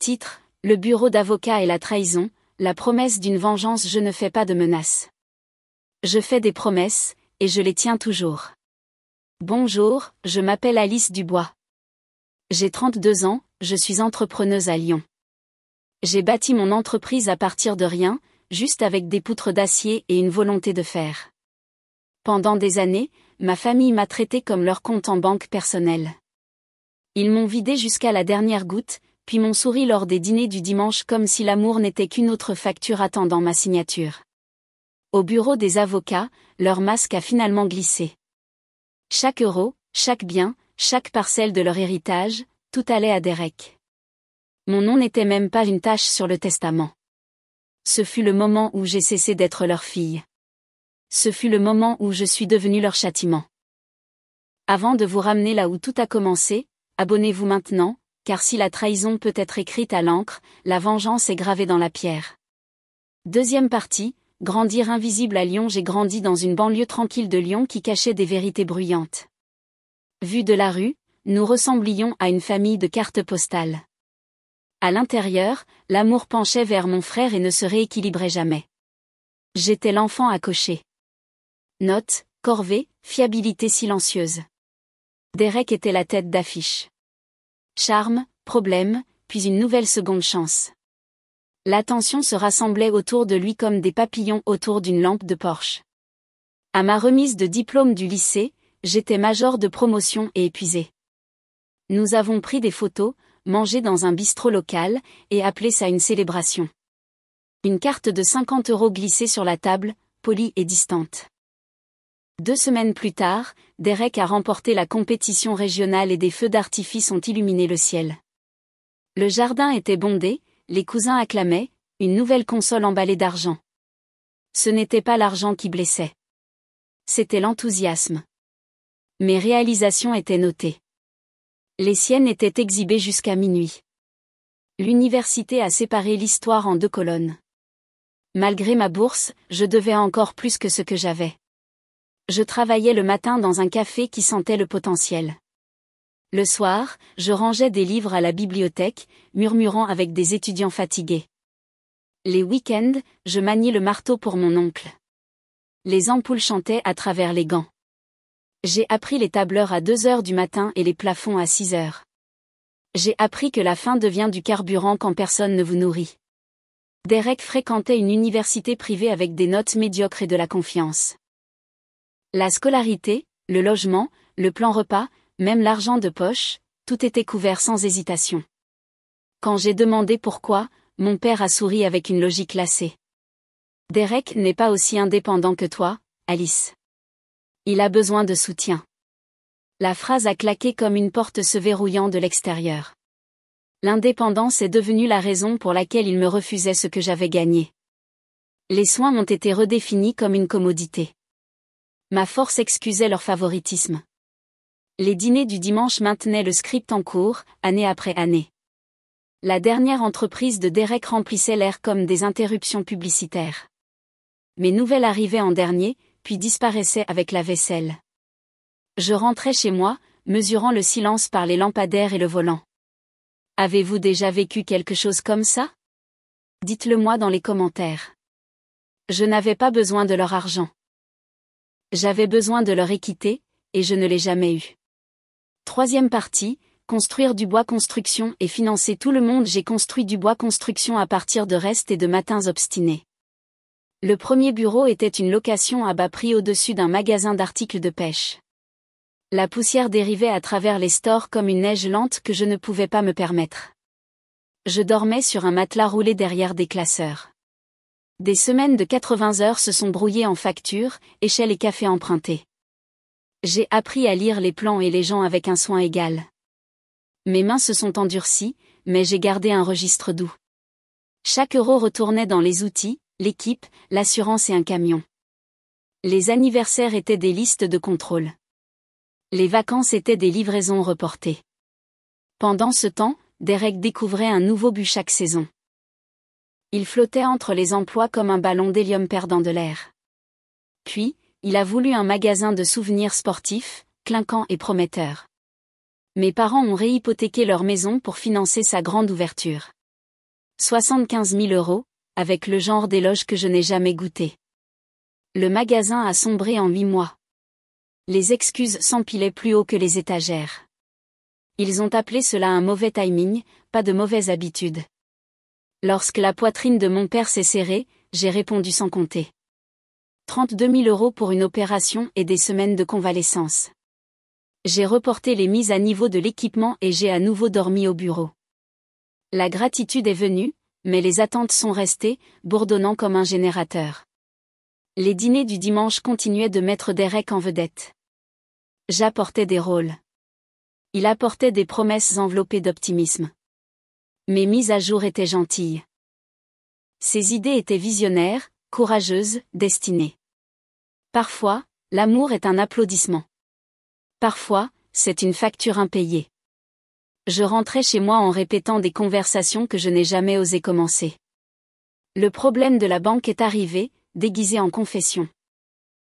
Titre, le bureau d'avocat et la trahison, la promesse d'une vengeance. Je ne fais pas de menaces. Je fais des promesses, et je les tiens toujours. Bonjour, je m'appelle Alice Dubois. J'ai 32 ans, je suis entrepreneuse à Lyon. J'ai bâti mon entreprise à partir de rien, juste avec des poutres d'acier et une volonté de faire. Pendant des années, ma famille m'a traité comme leur compte en banque personnel. Ils m'ont vidé jusqu'à la dernière goutte, puis m'ont souri lors des dîners du dimanche comme si l'amour n'était qu'une autre facture attendant ma signature. Au bureau des avocats, leur masque a finalement glissé. Chaque euro, chaque bien, chaque parcelle de leur héritage, tout allait à Derek. Mon nom n'était même pas une tache sur le testament. Ce fut le moment où j'ai cessé d'être leur fille. Ce fut le moment où je suis devenue leur châtiment. Avant de vous ramener là où tout a commencé, abonnez-vous maintenant, car si la trahison peut être écrite à l'encre, la vengeance est gravée dans la pierre. Deuxième partie, grandir invisible à Lyon. J'ai grandi dans une banlieue tranquille de Lyon qui cachait des vérités bruyantes. Vue de la rue, nous ressemblions à une famille de cartes postales. À l'intérieur, l'amour penchait vers mon frère et ne se rééquilibrait jamais. J'étais l'enfant à cocher. Note, corvée, fiabilité silencieuse. Derek était la tête d'affiche. Charme, problème, puis une nouvelle seconde chance. L'attention se rassemblait autour de lui comme des papillons autour d'une lampe de Porsche. À ma remise de diplôme du lycée, j'étais major de promotion et épuisé. Nous avons pris des photos, mangé dans un bistrot local, et appelé ça une célébration. Une carte de 50 € glissée sur la table, polie et distante. 2 semaines plus tard, Derek a remporté la compétition régionale et des feux d'artifice ont illuminé le ciel. Le jardin était bondé, les cousins acclamaient, une nouvelle console emballée d'argent. Ce n'était pas l'argent qui blessait. C'était l'enthousiasme. Mes réalisations étaient notées. Les siennes étaient exhibées jusqu'à minuit. L'université a séparé l'histoire en 2 colonnes. Malgré ma bourse, je devais encore plus que ce que j'avais. Je travaillais le matin dans un café qui sentait le potentiel. Le soir, je rangeais des livres à la bibliothèque, murmurant avec des étudiants fatigués. Les week-ends, je maniais le marteau pour mon oncle. Les ampoules chantaient à travers les gants. J'ai appris les tableurs à 2 h du matin et les plafonds à 6 h. J'ai appris que la faim devient du carburant quand personne ne vous nourrit. Derek fréquentait une université privée avec des notes médiocres et de la confiance. La scolarité, le logement, le plan repas, même l'argent de poche, tout était couvert sans hésitation. Quand j'ai demandé pourquoi, mon père a souri avec une logique lassée. Derek n'est pas aussi indépendant que toi, Alice. Il a besoin de soutien. La phrase a claqué comme une porte se verrouillant de l'extérieur. L'indépendance est devenue la raison pour laquelle il me refusait ce que j'avais gagné. Les soins ont été redéfinis comme une commodité. Ma force excusait leur favoritisme. Les dîners du dimanche maintenaient le script en cours, année après année. La dernière entreprise de Derek remplissait l'air comme des interruptions publicitaires. Mes nouvelles arrivaient en dernier, puis disparaissaient avec la vaisselle. Je rentrais chez moi, mesurant le silence par les lampadaires et le volant. Avez-vous déjà vécu quelque chose comme ça? Dites-le moi dans les commentaires. Je n'avais pas besoin de leur argent. J'avais besoin de leur équité, et je ne l'ai jamais eu. Troisième partie, construire du bois construction et financer tout le monde. J'ai construit du bois construction à partir de restes et de matins obstinés. Le premier bureau était une location à bas prix au-dessus d'un magasin d'articles de pêche. La poussière dérivait à travers les stores comme une neige lente que je ne pouvais pas me permettre. Je dormais sur un matelas roulé derrière des classeurs. Des semaines de 80 heures se sont brouillées en factures, échelles et cafés empruntés. J'ai appris à lire les plans et les gens avec un soin égal. Mes mains se sont endurcies, mais j'ai gardé un registre doux. Chaque euro retournait dans les outils, l'équipe, l'assurance et un camion. Les anniversaires étaient des listes de contrôle. Les vacances étaient des livraisons reportées. Pendant ce temps, Derek découvrait un nouveau but chaque saison. Il flottait entre les emplois comme un ballon d'hélium perdant de l'air. Puis, il a voulu un magasin de souvenirs sportifs, clinquant et prometteur. Mes parents ont réhypothéqué leur maison pour financer sa grande ouverture. 75 000 €, avec le genre d'éloge que je n'ai jamais goûté. Le magasin a sombré en 8 mois. Les excuses s'empilaient plus haut que les étagères. Ils ont appelé cela un mauvais timing, pas de mauvaise habitude. Lorsque la poitrine de mon père s'est serrée, j'ai répondu sans compter. 32 000 € pour une opération et des semaines de convalescence. J'ai reporté les mises à niveau de l'équipement et j'ai à nouveau dormi au bureau. La gratitude est venue, mais les attentes sont restées, bourdonnant comme un générateur. Les dîners du dimanche continuaient de mettre Derek en vedette. J'apportais des rôles. Il apportait des promesses enveloppées d'optimisme. Mes mises à jour étaient gentilles. Ses idées étaient visionnaires, courageuses, destinées. Parfois, l'amour est un applaudissement. Parfois, c'est une facture impayée. Je rentrais chez moi en répétant des conversations que je n'ai jamais osé commencer. Le problème de la banque est arrivé, déguisé en confession.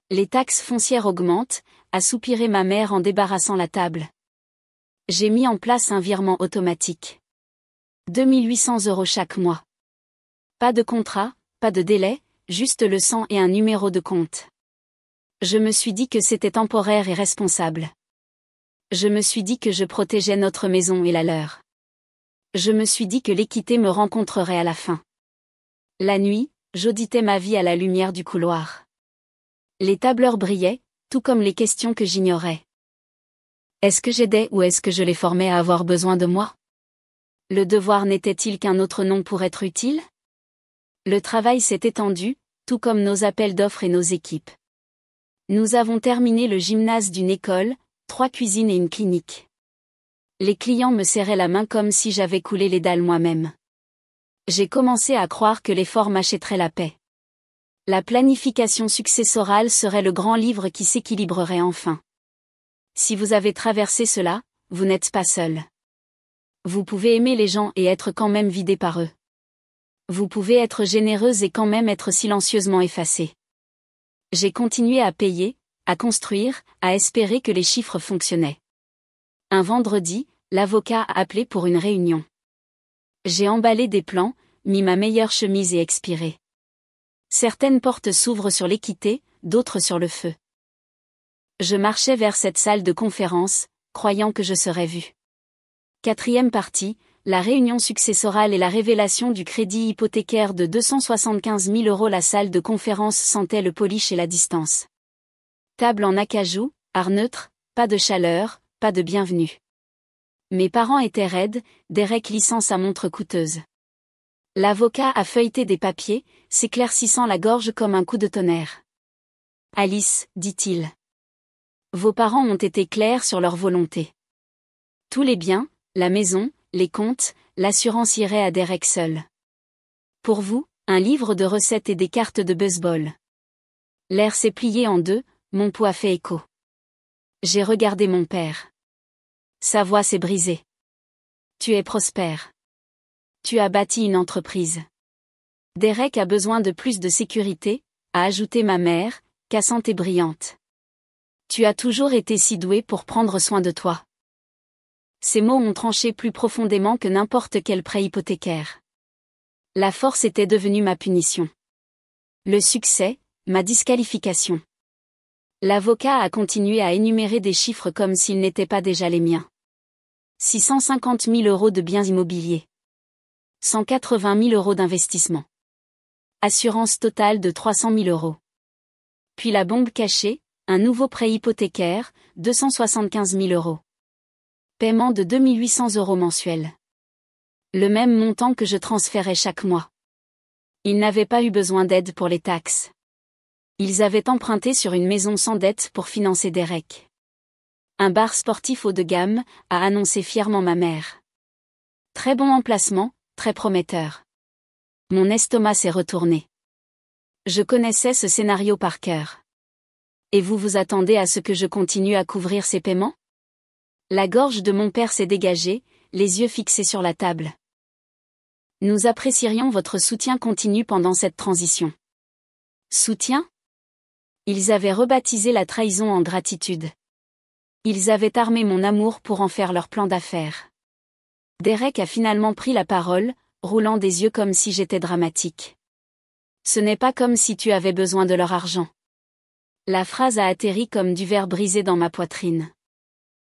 Les taxes foncières augmentent, a soupiré ma mère en débarrassant la table. J'ai mis en place un virement automatique. 2 800 € chaque mois. Pas de contrat, pas de délai, juste le sang et un numéro de compte. Je me suis dit que c'était temporaire et responsable. Je me suis dit que je protégeais notre maison et la leur. Je me suis dit que l'équité me rencontrerait à la fin. La nuit, j'auditais ma vie à la lumière du couloir. Les tableurs brillaient, tout comme les questions que j'ignorais. Est-ce que j'aidais ou est-ce que je les formais à avoir besoin de moi? Le devoir n'était-il qu'un autre nom pour être utile? Le travail s'est étendu, tout comme nos appels d'offres et nos équipes. Nous avons terminé le gymnase d'une école, 3 cuisines et une clinique. Les clients me serraient la main comme si j'avais coulé les dalles moi-même. J'ai commencé à croire que l'effort m'achèterait la paix. La planification successorale serait le grand livre qui s'équilibrerait enfin. Si vous avez traversé cela, vous n'êtes pas seul. Vous pouvez aimer les gens et être quand même vidé par eux. Vous pouvez être généreuse et quand même être silencieusement effacée. J'ai continué à payer, à construire, à espérer que les chiffres fonctionnaient. Un vendredi, l'avocat a appelé pour une réunion. J'ai emballé des plans, mis ma meilleure chemise et expiré. Certaines portes s'ouvrent sur l'équité, d'autres sur le feu. Je marchais vers cette salle de conférence, croyant que je serais vue. 4e partie, la réunion successorale et la révélation du crédit hypothécaire de 275 000 €. La salle de conférence sentait le polish et la distance. Table en acajou, art neutre, pas de chaleur, pas de bienvenue. Mes parents étaient raides, Derek lissant sa montre coûteuse. L'avocat a feuilleté des papiers, s'éclaircissant la gorge comme un coup de tonnerre. Alice, dit-il. Vos parents ont été clairs sur leur volonté. Tous les biens, la maison, les comptes, l'assurance irait à Derek seul. Pour vous, un livre de recettes et des cartes de baseball. L'air s'est plié en deux, mon pouls a fait écho. J'ai regardé mon père. Sa voix s'est brisée. Tu es prospère. Tu as bâti une entreprise. Derek a besoin de plus de sécurité, a ajouté ma mère, cassante et brillante. Tu as toujours été si doué pour prendre soin de toi. Ces mots ont tranché plus profondément que n'importe quel prêt hypothécaire. La force était devenue ma punition. Le succès, ma disqualification. L'avocat a continué à énumérer des chiffres comme s'ils n'étaient pas déjà les miens. 650 000 € de biens immobiliers. 180 000 € d'investissement. Assurance totale de 300 000 €. Puis la bombe cachée, un nouveau prêt hypothécaire, 275 000 €. Paiement de 2 800 € mensuels. Le même montant que je transférais chaque mois. Ils n'avaient pas eu besoin d'aide pour les taxes. Ils avaient emprunté sur une maison sans dette pour financer Derek. Un bar sportif haut de gamme, a annoncé fièrement ma mère. Très bon emplacement, très prometteur. Mon estomac s'est retourné. Je connaissais ce scénario par cœur. Et vous vous attendez à ce que je continue à couvrir ces paiements? La gorge de mon père s'est dégagée, les yeux fixés sur la table. Nous apprécierions votre soutien continu pendant cette transition. Soutien? Ils avaient rebaptisé la trahison en gratitude. Ils avaient armé mon amour pour en faire leur plan d'affaires. Derek a finalement pris la parole, roulant des yeux comme si j'étais dramatique. Ce n'est pas comme si tu avais besoin de leur argent. La phrase a atterri comme du verre brisé dans ma poitrine.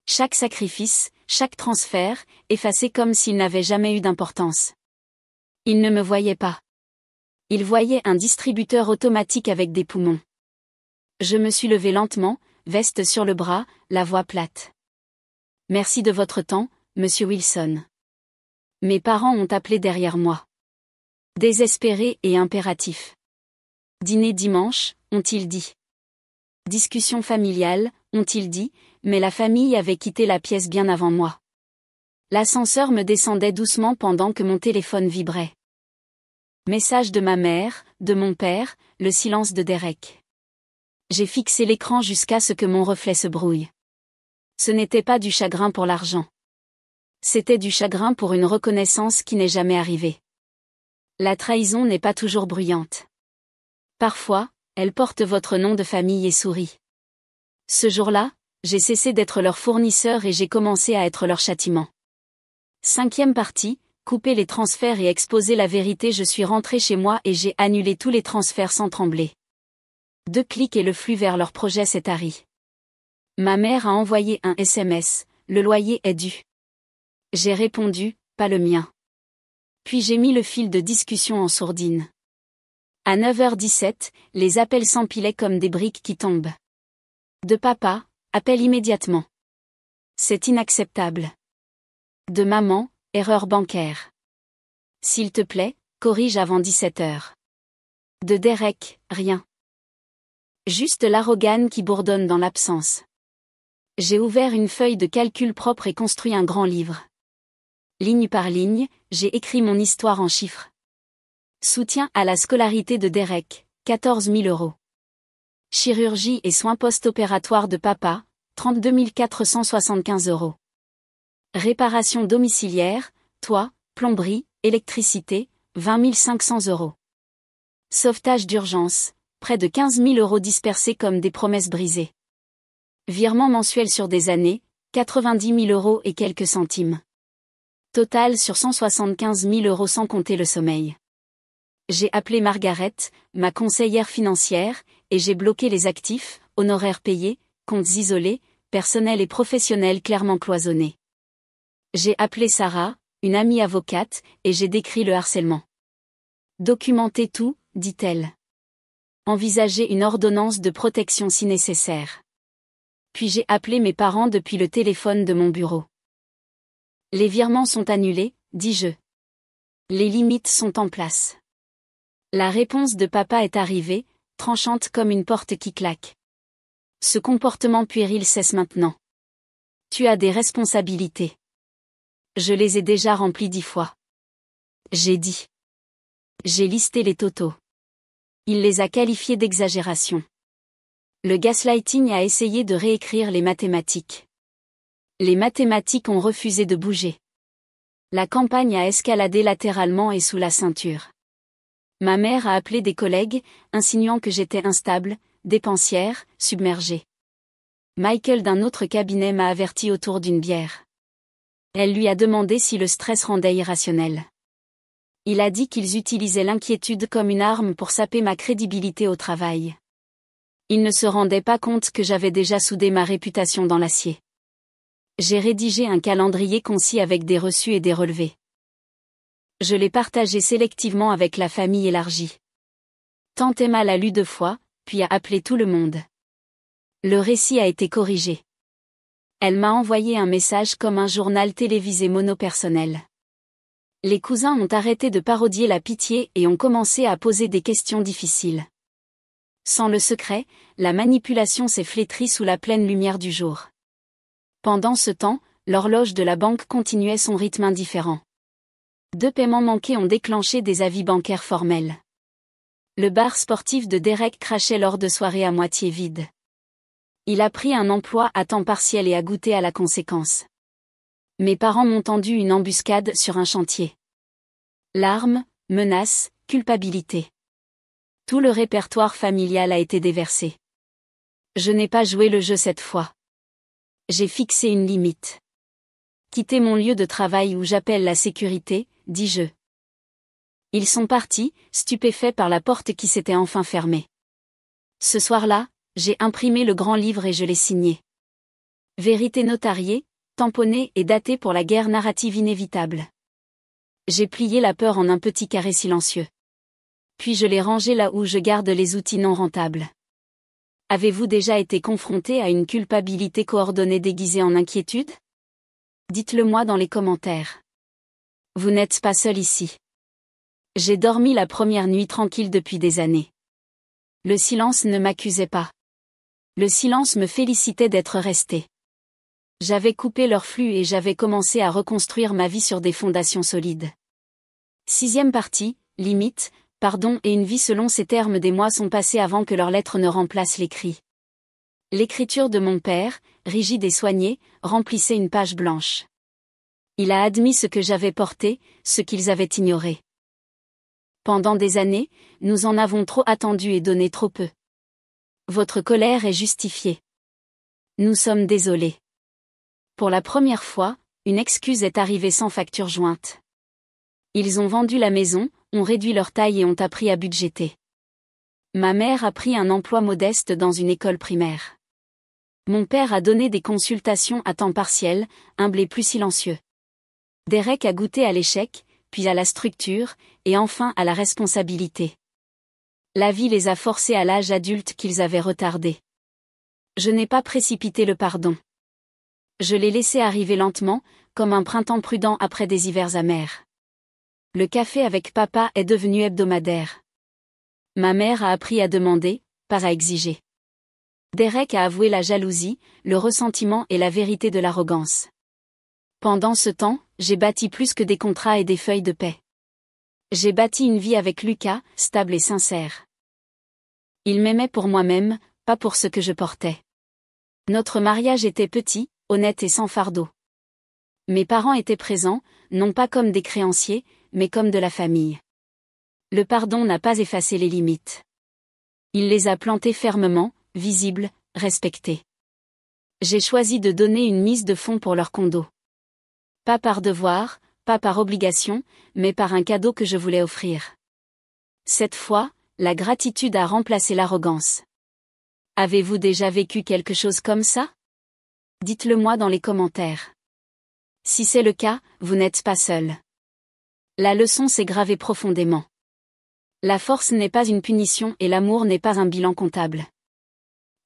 Chaque sacrifice, chaque transfert, effacé comme s'il n'avait jamais eu d'importance. Il ne me voyait pas. Il voyait un distributeur automatique avec des poumons. Je me suis levée lentement, veste sur le bras, la voix plate. Merci de votre temps, monsieur Wilson. Mes parents ont appelé derrière moi. Désespérés et impératifs. Dîner dimanche, ont-ils dit. Discussion familiale, ont-ils dit, mais la famille avait quitté la pièce bien avant moi. L'ascenseur me descendait doucement pendant que mon téléphone vibrait. Message de ma mère, de mon père, le silence de Derek. J'ai fixé l'écran jusqu'à ce que mon reflet se brouille. Ce n'était pas du chagrin pour l'argent. C'était du chagrin pour une reconnaissance qui n'est jamais arrivée. La trahison n'est pas toujours bruyante. Parfois, elle porte votre nom de famille et sourit. Ce jour-là, j'ai cessé d'être leur fournisseur et j'ai commencé à être leur châtiment. 5e partie, couper les transferts et exposer la vérité. Je suis rentré chez moi et j'ai annulé tous les transferts sans trembler. 2 clics et le flux vers leur projet s'est tari. Ma mère a envoyé un SMS, le loyer est dû. J'ai répondu, pas le mien. Puis j'ai mis le fil de discussion en sourdine. À 9h17, les appels s'empilaient comme des briques qui tombent. De papa, appelle immédiatement. C'est inacceptable. De maman, erreur bancaire. S'il te plaît, corrige avant 17h. De Derek, rien. Juste l'arrogane qui bourdonne dans l'absence. J'ai ouvert une feuille de calcul propre et construit un grand livre. Ligne par ligne, j'ai écrit mon histoire en chiffres. Soutien à la scolarité de Derek, 14 000 €. Chirurgie et soins post-opératoires de papa, 32 475 €. Réparation domiciliaire, toit, plomberie, électricité, 20 500 €. Sauvetage d'urgence, près de 15 000 € dispersés comme des promesses brisées. Virement mensuel sur des années, 90 000 € et quelques centimes. Total sur 175 000 € sans compter le sommeil. J'ai appelé Margaret, ma conseillère financière, et j'ai bloqué les actifs, honoraires payés, comptes isolés, personnels et professionnels clairement cloisonnés. J'ai appelé Sarah, une amie avocate, et j'ai décrit le harcèlement. Documentez tout, dit-elle. Envisagez une ordonnance de protection si nécessaire. Puis j'ai appelé mes parents depuis le téléphone de mon bureau. Les virements sont annulés, dis-je. Les limites sont en place. La réponse de papa est arrivée, tranchante comme une porte qui claque. Ce comportement puéril cesse maintenant. Tu as des responsabilités. Je les ai déjà remplies 10 fois. J'ai dit. J'ai listé les totaux. Il les a qualifiés d'exagération. Le gaslighting a essayé de réécrire les mathématiques. Les mathématiques ont refusé de bouger. La campagne a escaladé latéralement et sous la ceinture. Ma mère a appelé des collègues, insinuant que j'étais instable, dépensière, submergée. Michael d'un autre cabinet m'a averti autour d'une bière. Elle lui a demandé si le stress rendait irrationnel. Il a dit qu'ils utilisaient l'inquiétude comme une arme pour saper ma crédibilité au travail. Il ne se rendait pas compte que j'avais déjà soudé ma réputation dans l'acier. J'ai rédigé un calendrier concis avec des reçus et des relevés. Je l'ai partagé sélectivement avec la famille élargie. Tante Emma l'a lu 2 fois, puis a appelé tout le monde. Le récit a été corrigé. Elle m'a envoyé un message comme un journal télévisé monopersonnel. Les cousins ont arrêté de parodier la pitié et ont commencé à poser des questions difficiles. Sans le secret, la manipulation s'est flétrie sous la pleine lumière du jour. Pendant ce temps, l'horloge de la banque continuait son rythme indifférent. 2 paiements manqués ont déclenché des avis bancaires formels. Le bar sportif de Derek crachait lors de soirées à moitié vides. Il a pris un emploi à temps partiel et a goûté à la conséquence. Mes parents m'ont tendu une embuscade sur un chantier. Larmes, menaces, culpabilité. Tout le répertoire familial a été déversé. Je n'ai pas joué le jeu cette fois. J'ai fixé une limite. Quitter mon lieu de travail où j'appelle la sécurité, dis-je. Ils sont partis, stupéfaits par la porte qui s'était enfin fermée. Ce soir-là, j'ai imprimé le grand livre et je l'ai signé. Vérité notariée, tamponnée et datée pour la guerre narrative inévitable. J'ai plié la peur en un petit carré silencieux. Puis je l'ai rangé là où je garde les outils non rentables. Avez-vous déjà été confronté à une culpabilité coordonnée déguisée en inquiétude? Dites-le moi dans les commentaires. Vous n'êtes pas seul ici. J'ai dormi la première nuit tranquille depuis des années. Le silence ne m'accusait pas. Le silence me félicitait d'être resté. J'avais coupé leur flux et j'avais commencé à reconstruire ma vie sur des fondations solides. 6e partie, limite, pardon et une vie selon ces termes. Des mois sont passés avant que leurs lettres ne remplacent l'écrit. L'écriture de mon père, rigide et soignée, remplissait une page blanche. Il a admis ce que j'avais porté, ce qu'ils avaient ignoré. Pendant des années, nous en avons trop attendu et donné trop peu. Votre colère est justifiée. Nous sommes désolés. Pour la première fois, une excuse est arrivée sans facture jointe. Ils ont vendu la maison, ont réduit leur taille et ont appris à budgéter. Ma mère a pris un emploi modeste dans une école primaire. Mon père a donné des consultations à temps partiel, humble et plus silencieux. Derek a goûté à l'échec, puis à la structure, et enfin à la responsabilité. La vie les a forcés à l'âge adulte qu'ils avaient retardé. Je n'ai pas précipité le pardon. Je l'ai laissé arriver lentement, comme un printemps prudent après des hivers amers. Le café avec papa est devenu hebdomadaire. Ma mère a appris à demander, pas à exiger. Derek a avoué la jalousie, le ressentiment et la vérité de l'arrogance. Pendant ce temps, j'ai bâti plus que des contrats et des feuilles de paie. J'ai bâti une vie avec Lucas, stable et sincère. Il m'aimait pour moi-même, pas pour ce que je portais. Notre mariage était petit, honnête et sans fardeau. Mes parents étaient présents, non pas comme des créanciers, mais comme de la famille. Le pardon n'a pas effacé les limites. Il les a plantées fermement, visibles, respectées. J'ai choisi de donner une mise de fonds pour leur condo. Pas par devoir, pas par obligation, mais par un cadeau que je voulais offrir. Cette fois, la gratitude a remplacé l'arrogance. Avez-vous déjà vécu quelque chose comme ça? Dites-le moi dans les commentaires. Si c'est le cas, vous n'êtes pas seul. La leçon s'est gravée profondément. La force n'est pas une punition et l'amour n'est pas un bilan comptable.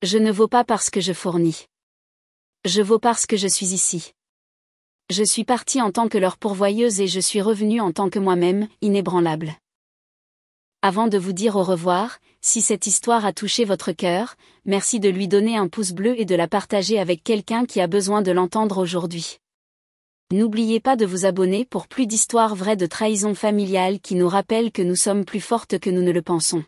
Je ne vaux pas parce que je fournis. Je vaux parce que je suis ici. Je suis partie en tant que leur pourvoyeuse et je suis revenue en tant que moi-même, inébranlable. Avant de vous dire au revoir, si cette histoire a touché votre cœur, merci de lui donner un pouce bleu et de la partager avec quelqu'un qui a besoin de l'entendre aujourd'hui. N'oubliez pas de vous abonner pour plus d'histoires vraies de trahison familiale qui nous rappellent que nous sommes plus fortes que nous ne le pensons.